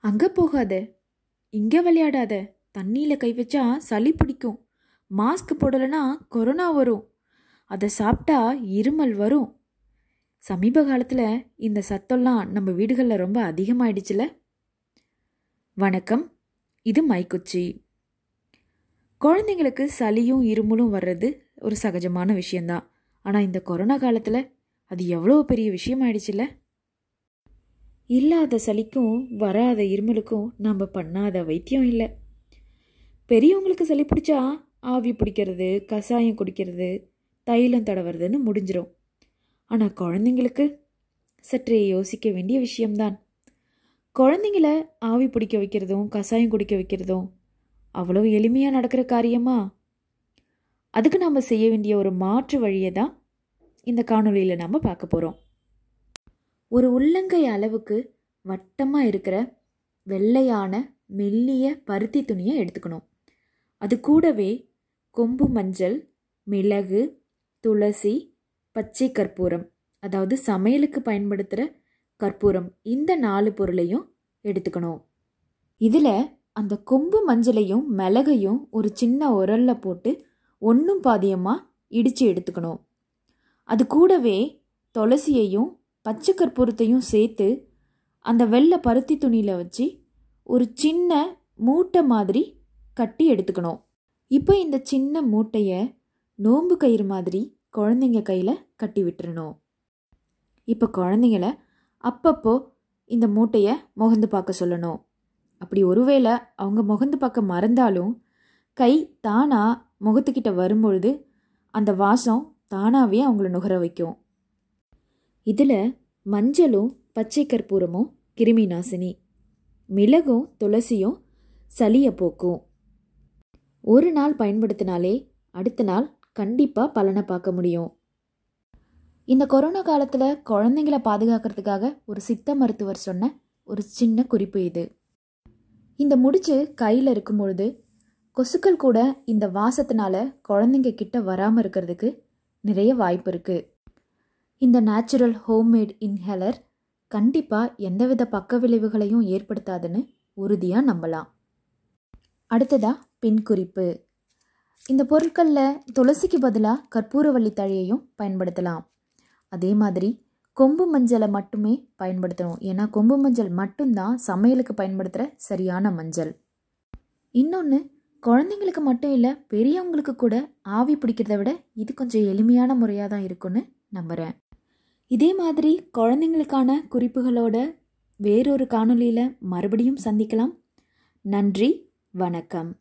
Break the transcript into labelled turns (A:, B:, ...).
A: அங்கே போகாத, இங்கே விளையாடாத, தண்ணியில் கை வச்சா சளி பிடிக்கும், மாஸ்க் போடலைன்னா கொரோனா வரும், அதை சாப்பிட்டா இருமல் வரும். சமீப காலத்தில் இந்த சத்தம்லாம் நம்ம வீடுகளில் ரொம்ப அதிகமாகிடுச்சுல. வணக்கம், இது மைக்குச்சி. குழந்தைங்களுக்கு சளியும் இருமலும் வர்றது ஒரு சகஜமான விஷயந்தான். ஆனால் இந்த கொரோனா காலத்தில் அது எவ்வளோ பெரிய விஷயமாயிடுச்சுல. இல்லாத சளிக்கும் வராத இருமலுக்கும் நம்ம பண்ணாத வைத்தியம் இல்லை. பெரியவங்களுக்கு சளி பிடிச்சா ஆவி பிடிக்கிறது, கஷாயம் குடிக்கிறது, தைலம் தடவுறதுன்னு முடிஞ்சிடும். ஆனால் குழந்தைங்களுக்கு சற்றே யோசிக்க வேண்டிய விஷயம்தான். குழந்தைங்கள ஆவி பிடிக்க வைக்கிறதும் கஷாயம் குடிக்க வைக்கிறதும் அவ்வளோ எளிமையாக நடக்கிற காரியமா? அதுக்கு நம்ம செய்ய வேண்டிய ஒரு மாற்று வழியை தான் இந்த காணொலியில் நம்ம பார்க்க போகிறோம். ஒரு உள்ளங்கை அளவுக்கு வட்டமாக இருக்கிற வெள்ளையான மெல்லிய பருத்தி துணியை எடுத்துக்கணும். அது கூடவே கொம்பு மஞ்சள், மிளகு, துளசி, பச்சை கற்பூரம், அதாவது சமையலுக்கு பயன்படுத்துகிற கற்பூரம், இந்த 4 பொருளையும் எடுத்துக்கணும். இதில் அந்த கொம்பு மஞ்சளையும் மிளகையும் ஒரு சின்ன உரலில் போட்டு ஒன்றும் பாதியமாக இடித்து எடுத்துக்கணும். அது கூடவே துளசியையும் பச்சை கற்பூரத்தையும் சேர்த்து அந்த வெள்ளை பருத்தி துணியில் வச்சு ஒரு சின்ன மூட்டை மாதிரி கட்டி எடுத்துக்கணும். இப்போ இந்த சின்ன மூட்டையை நோன்பு கயிறு மாதிரி குழந்தைங்க கையில் கட்டி விட்டுறணும். இப்போ குழந்தைங்கள அப்பப்போ இந்த மூட்டையை முகந்து பார்க்க சொல்லணும். அப்படி ஒருவேளை அவங்க முகந்து பார்க்க மறந்தாலும் கை தானாக முகத்துக்கிட்ட வரும்பொழுது அந்த வாசம் தானாகவே அவங்கள நுகர வைக்கும். இதில் மஞ்சளும் பச்சை கற்பூரமும் கிருமி நாசினி, மிளகும் துளசியும் சளியை போக்கும். ஒரு நாள் பயன்படுத்தினாலே அடுத்த நாள் கண்டிப்பாக பலனை பார்க்க முடியும். இந்த கொரோனா காலத்தில் குழந்தைங்களை பாதுகாக்கிறதுக்காக ஒரு சித்த மருத்துவர் சொன்ன ஒரு சின்ன குறிப்பு இது. இந்த முடிச்சு கையில் இருக்கும் பொழுது கொசுக்கள் கூட இந்த வாசத்தினால குழந்தைங்க கிட்ட வராமல் இருக்கிறதுக்கு நிறைய வாய்ப்பு இருக்குது. இந்த நேச்சுரல் ஹோம்மேட் இன்ஹேலர் கண்டிப்பாக எந்தவித பக்க விளைவுகளையும் ஏற்படுத்தாதுன்னு உறுதியாக நம்பலாம். அடுத்ததாக பின் குறிப்பு. இந்த பொருட்களில் துளசிக்கு பதிலாக கற்பூரவள்ளி தழையையும் பயன்படுத்தலாம். அதே மாதிரி கொம்பு மஞ்சளை மட்டுமே பயன்படுத்தணும். ஏன்னா கொம்பு மஞ்சள் மட்டும்தான் சமையலுக்கு பயன்படுத்துகிற சரியான மஞ்சள். இன்னொன்று, குழந்தைங்களுக்கு மட்டும் இல்லை, பெரியவங்களுக்கு கூட ஆவி பிடிக்கிறத விட இது கொஞ்சம் எளிமையான முறையாக தான் இருக்குன்னு நம்புகிறேன். இதே மாதிரி குழந்தைங்களுக்கான குறிப்புகளோட வேறொரு காணொலியில் மறுபடியும் சந்திக்கலாம். நன்றி, வணக்கம்.